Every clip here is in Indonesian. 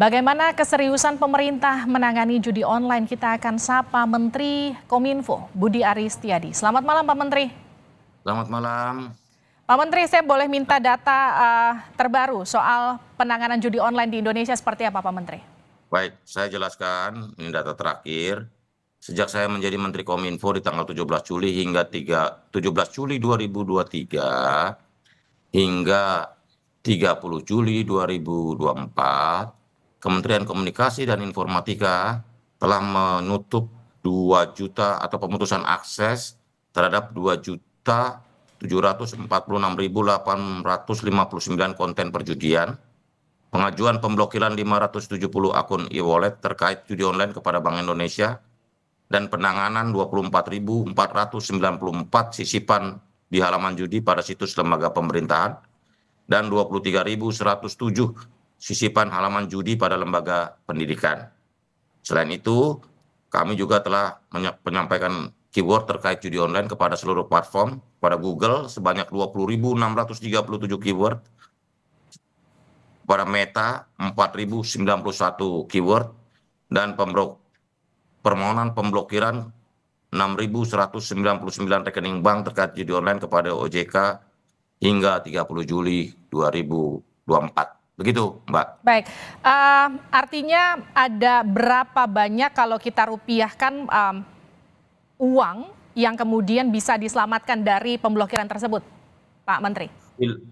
Bagaimana keseriusan pemerintah menangani judi online? Kita akan sapa Menteri Kominfo, Budi Aris Setiadi. Selamat malam Pak Menteri. Selamat malam. Pak Menteri, saya boleh minta data terbaru soal penanganan judi online di Indonesia seperti apa Pak Menteri? Baik, saya jelaskan, ini data terakhir. Sejak saya menjadi Menteri Kominfo di tanggal 17 Juli hingga 17 Juli 2023 hingga 30 Juli 2024, Kementerian Komunikasi dan Informatika telah menutup 2 juta atau pemutusan akses terhadap 2.746.859 konten perjudian, pengajuan pemblokiran 570 akun e-wallet terkait judi online kepada Bank Indonesia, dan penanganan 24.494 sisipan di halaman judi pada situs lembaga pemerintahan, dan 23.107 sisipan halaman judi pada lembaga pendidikan. Selain itu, kami juga telah menyampaikan keyword terkait judi online kepada seluruh platform pada Google sebanyak 20.637 keyword, pada Meta 4.091 keyword, dan permohonan pemblokiran 6.199 rekening bank terkait judi online kepada OJK hingga 30 Juli 2024. Begitu, Mbak. Baik, artinya ada berapa banyak kalau kita rupiahkan uang yang kemudian bisa diselamatkan dari pemblokiran tersebut, Pak Menteri?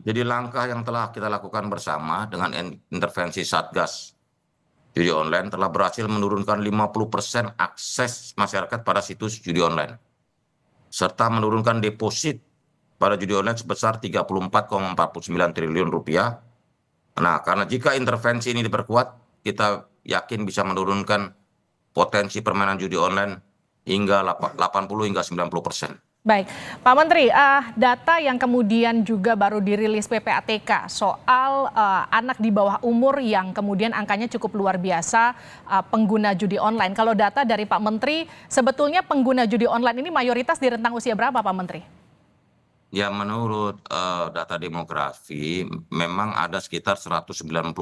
Jadi langkah yang telah kita lakukan bersama dengan intervensi Satgas judi online telah berhasil menurunkan 50% akses masyarakat pada situs judi online, serta menurunkan deposit pada judi online sebesar 34,49 triliun rupiah. Nah, karena jika intervensi ini diperkuat, kita yakin bisa menurunkan potensi permainan judi online hingga 80 hingga 90%. Baik, Pak Menteri, data yang kemudian juga baru dirilis PPATK soal anak di bawah umur yang kemudian angkanya cukup luar biasa pengguna judi online. Kalau data dari Pak Menteri, sebetulnya pengguna judi online ini mayoritas di rentang usia berapa, Pak Menteri? Ya, menurut data demografi, memang ada sekitar 194.000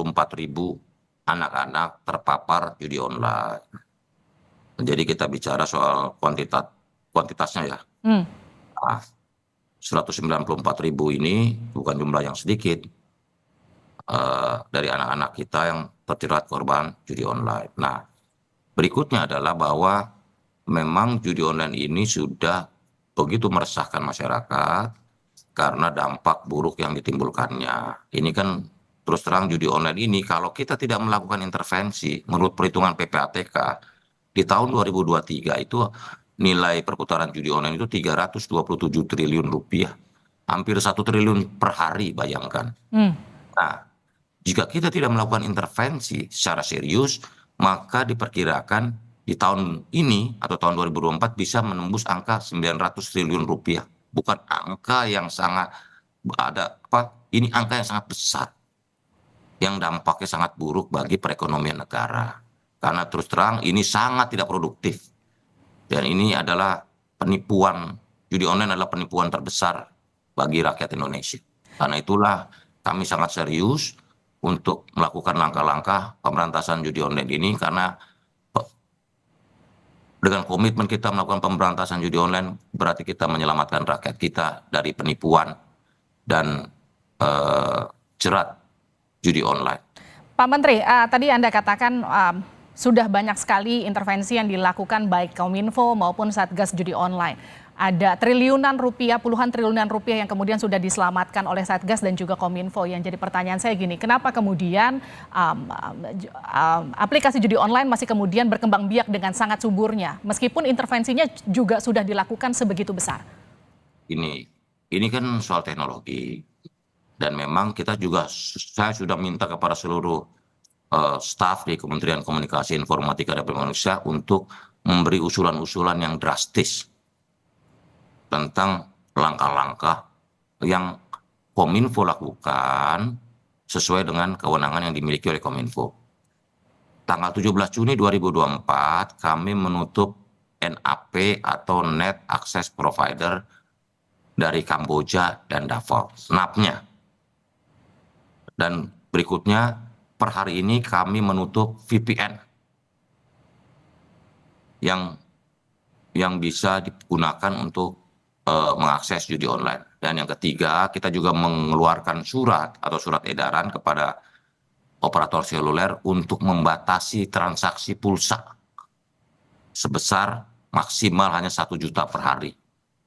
anak-anak terpapar judi online. Jadi kita bicara soal kuantitasnya ya. Nah, 194.000 ini bukan jumlah yang sedikit dari anak-anak kita yang terjerat korban judi online. Nah, berikutnya adalah bahwa memang judi online ini sudah begitu meresahkan masyarakat karena dampak buruk yang ditimbulkannya. Ini kan terus terang judi online ini kalau kita tidak melakukan intervensi, menurut perhitungan PPATK, di tahun 2023 itu nilai perputaran judi online itu 327 triliun rupiah. Hampir 1 triliun per hari, bayangkan. Nah, jika kita tidak melakukan intervensi secara serius, maka diperkirakan di tahun ini atau tahun 2024 bisa menembus angka 900 triliun rupiah. Bukan angka yang sangat ini angka yang sangat besar, yang dampaknya sangat buruk bagi perekonomian negara. Karena terus terang ini sangat tidak produktif. Dan ini adalah penipuan, judi online adalah penipuan terbesar bagi rakyat Indonesia. Karena itulah kami sangat serius untuk melakukan langkah-langkah pemberantasan judi online ini, karena dengan komitmen kita melakukan pemberantasan judi online berarti kita menyelamatkan rakyat kita dari penipuan dan jerat judi online. Pak Menteri, tadi Anda katakan sudah banyak sekali intervensi yang dilakukan baik Kominfo maupun Satgas judi online. Ada triliunan rupiah, puluhan triliunan rupiah yang kemudian sudah diselamatkan oleh Satgas dan juga Kominfo. Yang jadi pertanyaan saya gini, kenapa kemudian aplikasi judi online masih kemudian berkembang biak dengan sangat suburnya, meskipun intervensinya juga sudah dilakukan sebegitu besar? Ini kan soal teknologi, dan memang saya sudah minta kepada seluruh staf di Kementerian Komunikasi Informatika dan Indonesia untuk memberi usulan-usulan yang drastis tentang langkah-langkah yang Kominfo lakukan sesuai dengan kewenangan yang dimiliki oleh Kominfo. Tanggal 17 Juni 2024 kami menutup NAP atau Net Access Provider dari Kamboja dan Davao, NAP-nya. Dan berikutnya per hari ini kami menutup VPN yang bisa digunakan untuk mengakses judi online. Dan yang ketiga, kita juga mengeluarkan surat atau surat edaran kepada operator seluler untuk membatasi transaksi pulsa sebesar maksimal hanya 1 juta per hari.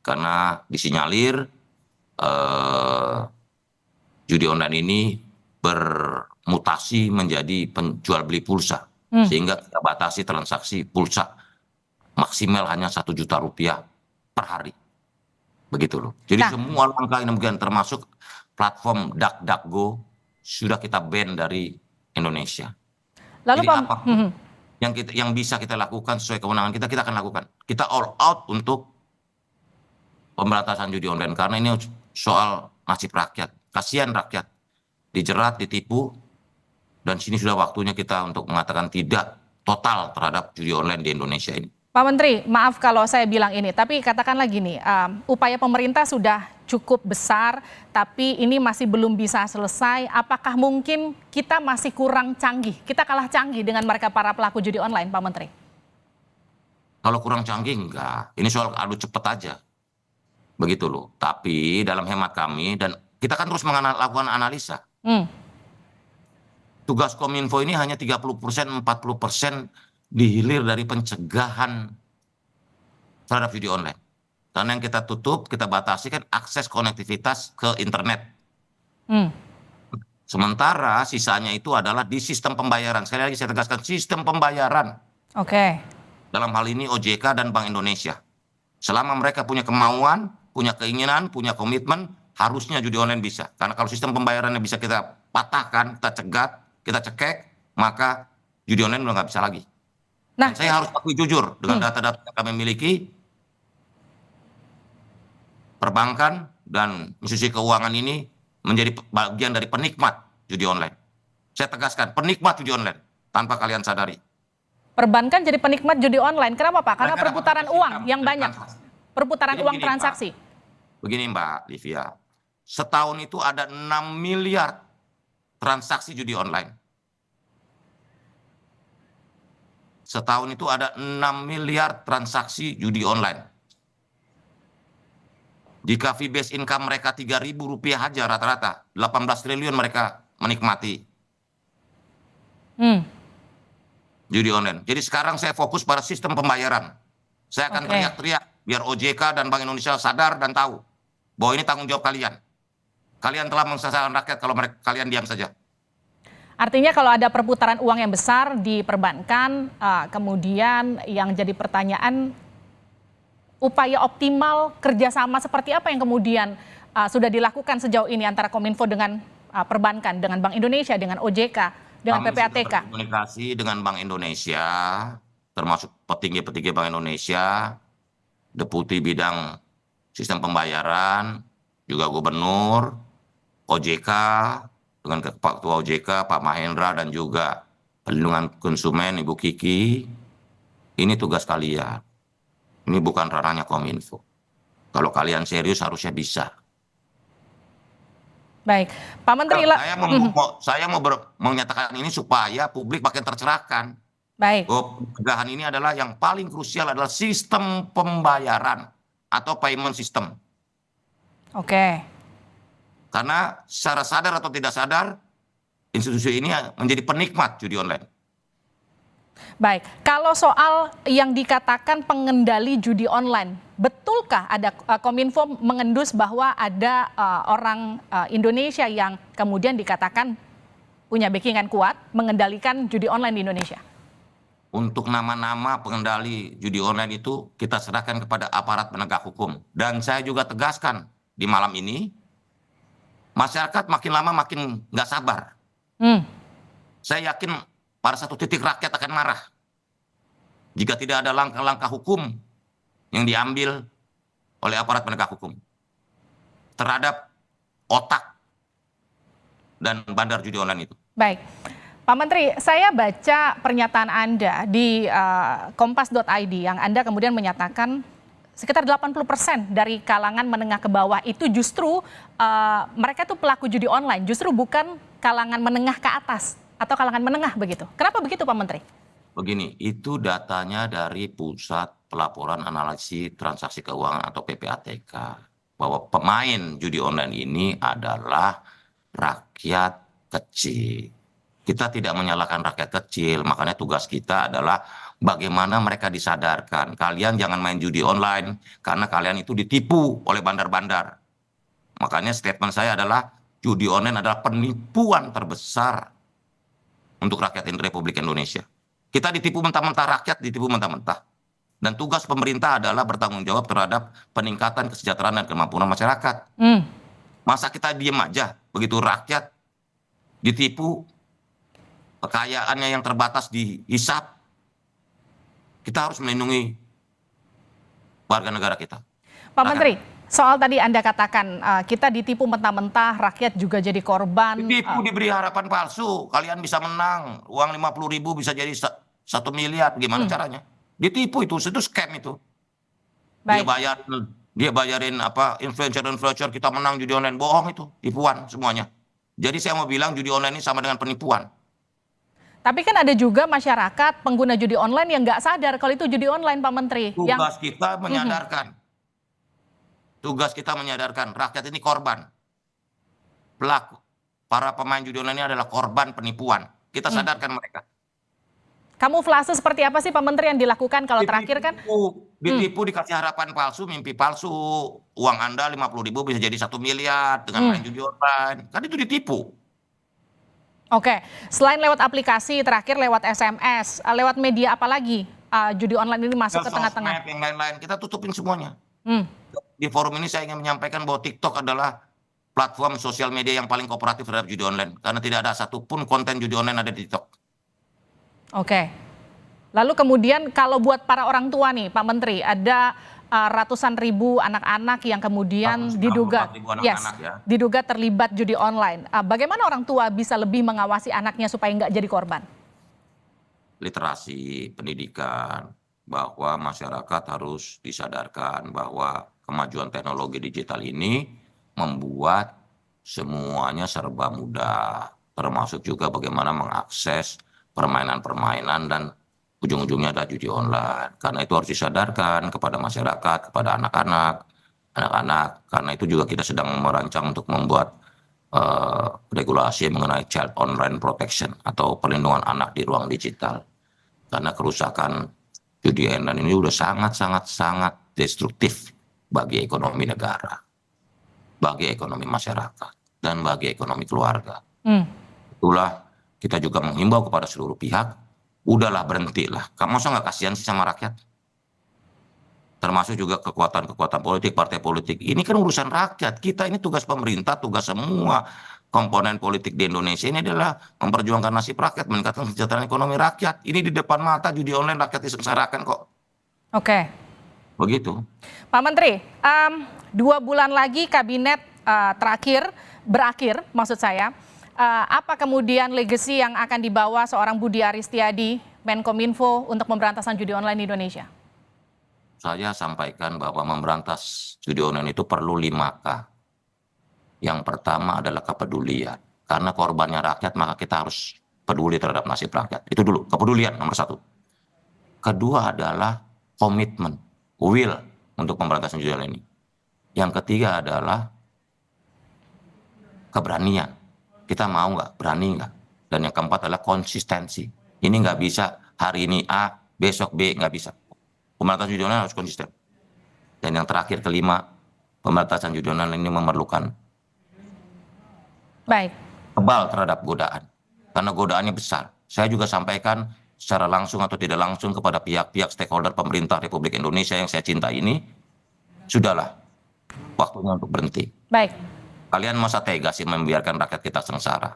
Karena disinyalir judi online ini bermutasi menjadi penjual beli pulsa. Sehingga kita batasi transaksi pulsa maksimal hanya 1 juta rupiah per hari. Begitu loh. Jadi semua langkah ini termasuk platform DuckDuckGo sudah kita ban dari Indonesia. Lalu jadi apapun yang bisa kita lakukan sesuai kewenangan kita akan lakukan. Kita all out untuk pemberantasan judi online karena ini soal nasib rakyat. Kasihan rakyat dijerat, ditipu, dan sini sudah waktunya kita untuk mengatakan tidak total terhadap judi online di Indonesia ini. Pak Menteri, maaf kalau saya bilang ini, tapi katakanlah gini, upaya pemerintah sudah cukup besar, tapi ini masih belum bisa selesai. Apakah mungkin kita masih kurang canggih? Kita kalah canggih dengan mereka para pelaku judi online, Pak Menteri? Kalau kurang canggih, enggak. Ini soal adu cepat aja. Begitu loh. Tapi dalam hemat kami, dan kita kan terus melakukan analisa. Tugas Kominfo ini hanya 30%, 40% dihilir dari pencegahan terhadap judi online. Karena yang kita tutup, kita batasi kan akses konektivitas ke internet. Sementara sisanya itu adalah di sistem pembayaran. Sekali lagi saya tegaskan, sistem pembayaran. Oke. Dalam hal ini OJK dan Bank Indonesia. Selama mereka punya kemauan, punya keinginan, punya komitmen, harusnya judi online bisa. Karena kalau sistem pembayarannya bisa kita patahkan, kita cegat, kita cekek, maka judi online udah nggak bisa lagi. Nah, saya harus akui jujur dengan data-data yang kami miliki, perbankan dan institusi keuangan ini menjadi bagian dari penikmat judi online. Saya tegaskan, penikmat judi online tanpa kalian sadari. Perbankan jadi penikmat judi online. Kenapa Pak? Karena perputaran uang yang banyak. Perputaran uang transaksi. Begini Mbak Livia, setahun itu ada 6 miliar transaksi judi online. Setahun itu ada 6 miliar transaksi judi online. Jika fee based income mereka Rp3.000 aja rata-rata, 18 triliun mereka menikmati judi online. Jadi sekarang saya fokus pada sistem pembayaran. Saya akan teriak-teriak biar OJK dan Bank Indonesia sadar dan tahu bahwa ini tanggung jawab kalian. Kalian telah mengsesatkan rakyat kalau kalian diam saja. Artinya kalau ada perputaran uang yang besar di perbankan, kemudian yang jadi pertanyaan, upaya optimal kerjasama seperti apa yang kemudian sudah dilakukan sejauh ini antara Kominfo dengan perbankan, dengan Bank Indonesia, dengan OJK, dengan PPATK? Komunikasi dengan Bank Indonesia, termasuk petinggi-petinggi Bank Indonesia, Deputi Bidang Sistem Pembayaran, juga Gubernur, OJK, dengan Pak Ketua OJK, Pak Mahendra, dan juga Perlindungan Konsumen, Ibu Kiki. Ini tugas kalian. Ini bukan ranahnya Kominfo. Kalau kalian serius harusnya bisa. Baik, Pak Menteri. Saya mau menyatakan ini supaya publik makin tercerahkan. Baik. Pencegahan ini adalah yang paling krusial adalah sistem pembayaran atau payment system. Oke. Karena secara sadar atau tidak sadar, institusi ini menjadi penikmat judi online. Baik, kalau soal yang dikatakan pengendali judi online, betulkah ada Kominfo mengendus bahwa ada orang Indonesia yang kemudian dikatakan punya backingan kuat mengendalikan judi online di Indonesia? Untuk nama-nama pengendali judi online itu kita serahkan kepada aparat penegak hukum. Dan saya juga tegaskan di malam ini, masyarakat makin lama makin nggak sabar. Saya yakin pada satu titik rakyat akan marah jika tidak ada langkah-langkah hukum yang diambil oleh aparat penegak hukum terhadap otak dan bandar judi online itu. Baik, Pak Menteri, saya baca pernyataan Anda di kompas.id yang Anda kemudian menyatakan sekitar 80% dari kalangan menengah ke bawah itu justru mereka tuh pelaku judi online, justru bukan kalangan menengah ke atas. atau kalangan menengah begitu. Kenapa begitu Pak Menteri? Begini, itu datanya dari Pusat Pelaporan Analisis Transaksi Keuangan atau PPATK. Bahwa pemain judi online ini adalah rakyat kecil. Kita tidak menyalahkan rakyat kecil, makanya tugas kita adalah bagaimana mereka disadarkan. Kalian jangan main judi online, karena kalian itu ditipu oleh bandar-bandar. Makanya statement saya adalah judi online adalah penipuan terbesar untuk rakyat Republik Indonesia. Kita ditipu mentah-mentah, rakyat ditipu mentah-mentah. Dan tugas pemerintah adalah bertanggung jawab terhadap peningkatan kesejahteraan dan kemampuan masyarakat. Masa kita diem aja begitu rakyat ditipu, kekayaannya yang terbatas dihisap? Kita harus melindungi warga negara kita. Pak Menteri, soal tadi Anda katakan kita ditipu mentah-mentah, rakyat juga jadi korban. Ditipu, diberi harapan palsu. Kalian bisa menang, uang 50.000 bisa jadi 1 miliar. Gimana caranya? Ditipu itu scam itu. Baik. Dia bayarin apa influencer kita menang judi online, bohong itu, tipuan semuanya. Jadi saya mau bilang judi online ini sama dengan penipuan. Tapi kan ada juga masyarakat pengguna judi online yang nggak sadar kalau itu judi online, Pak Menteri. Tugas kita menyadarkan. Tugas kita menyadarkan rakyat ini korban. Pelaku. Para pemain judi online ini adalah korban penipuan. Kita sadarkan mereka. Kamuflase seperti apa sih Pak Menteri yang dilakukan kalau terakhir kan? Ditipu, dikasih harapan palsu, mimpi palsu. Uang Anda 50.000 bisa jadi 1 miliar dengan main judi online. Kan itu ditipu. Oke, selain lewat aplikasi, terakhir lewat SMS, lewat media apa lagi judi online ini masuk ke tengah-tengah? Yang lain-lain, kita tutupin semuanya. Di forum ini saya ingin menyampaikan bahwa TikTok adalah platform sosial media yang paling kooperatif terhadap judi online. Karena tidak ada satupun konten judi online ada di TikTok. Oke. Lalu kemudian kalau buat para orang tua nih, Pak Menteri, ada ratusan ribu anak-anak yang kemudian diduga terlibat judi online. Bagaimana orang tua bisa lebih mengawasi anaknya supaya nggak jadi korban? Literasi, pendidikan, bahwa masyarakat harus disadarkan bahwa kemajuan teknologi digital ini membuat semuanya serba mudah, termasuk juga bagaimana mengakses permainan-permainan dan ujung-ujungnya ada judi online. Karena itu harus disadarkan kepada masyarakat, kepada anak-anak, karena itu juga kita sedang merancang untuk membuat regulasi mengenai child online protection atau perlindungan anak di ruang digital. Karena kerusakan judi online ini udah sangat destruktif bagi ekonomi negara, bagi ekonomi masyarakat, dan bagi ekonomi keluarga. Itulah kita juga menghimbau kepada seluruh pihak, udahlah berhentilah. Kamu masa nggak kasihan sih sama rakyat? Termasuk juga kekuatan-kekuatan politik, partai politik. Ini kan urusan rakyat. Kita ini tugas pemerintah, tugas semua komponen politik di Indonesia ini adalah memperjuangkan nasib rakyat, meningkatkan kesejahteraan ekonomi rakyat. Ini di depan mata judi online rakyat disengsarakan kok. Oke. Begitu. Pak Menteri, 2 bulan lagi kabinet berakhir, maksud saya. Apa kemudian legacy yang akan dibawa seorang Budi Aristiadi, Menkominfo untuk pemberantasan judi online di Indonesia? Saya sampaikan bahwa memberantas judi online itu perlu 5K. Yang pertama adalah kepedulian. Karena korbannya rakyat, maka kita harus peduli terhadap nasib rakyat. Itu dulu, kepedulian nomor 1. Kedua adalah komitmen, will untuk pemberantasan judi online ini. Yang ketiga adalah keberanian. Kita mau nggak, berani nggak. Dan yang keempat adalah konsistensi. Ini nggak bisa hari ini A, besok B, nggak bisa. Pemberantasan judi online harus konsisten. Dan yang terakhir, kelima, pemberantasan judi online ini memerlukan kebal terhadap godaan. Karena godaannya besar. Saya juga sampaikan secara langsung atau tidak langsung kepada pihak-pihak stakeholder pemerintah Republik Indonesia yang saya cinta ini, sudahlah, waktunya untuk berhenti. Baik. Kalian masa tega sih membiarkan rakyat kita sengsara?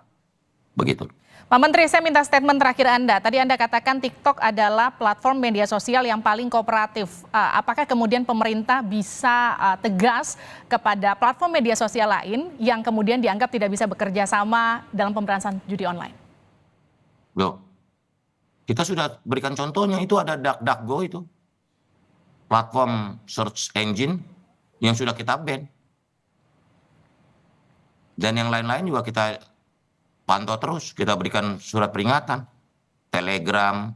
Begitu. Pak Menteri, saya minta statement terakhir Anda. Tadi Anda katakan TikTok adalah platform media sosial yang paling kooperatif. Apakah kemudian pemerintah bisa tegas kepada platform media sosial lain yang kemudian dianggap tidak bisa bekerja sama dalam pemberantasan judi online? Loh, kita sudah berikan contohnya, itu ada DuckDuckGo itu. Platform search engine yang sudah kita ban. Dan yang lain-lain juga kita pantau terus, kita berikan surat peringatan, Telegram,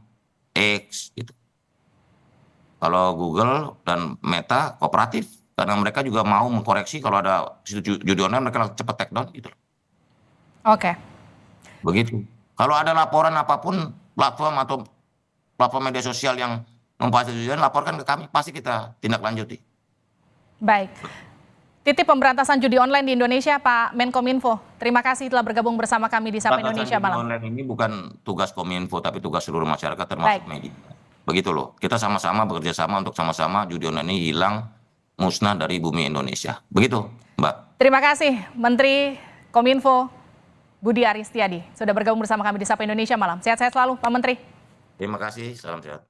X, gitu. Kalau Google dan Meta kooperatif, karena mereka juga mau mengkoreksi kalau ada situs judi online, mereka langsung cepat take down gitu. Oke. Begitu. Kalau ada laporan apapun, platform atau platform media sosial yang memfasilitasi judi online, laporkan ke kami, pasti kita tindak lanjuti. Baik. Titik pemberantasan judi online di Indonesia, Pak Menkominfo. Terima kasih telah bergabung bersama kami di Sapa Indonesia Pemberantasan judi malam. online ini bukan tugas Kominfo, tapi tugas seluruh masyarakat termasuk media. Begitu loh. Kita sama-sama bekerja sama untuk sama-sama judi online ini hilang, musnah dari bumi Indonesia. Begitu, Mbak. Terima kasih Menteri Kominfo Budi Aristiadi sudah bergabung bersama kami di Sapa Indonesia malam. Sehat-sehat selalu, Pak Menteri. Terima kasih, salam sehat.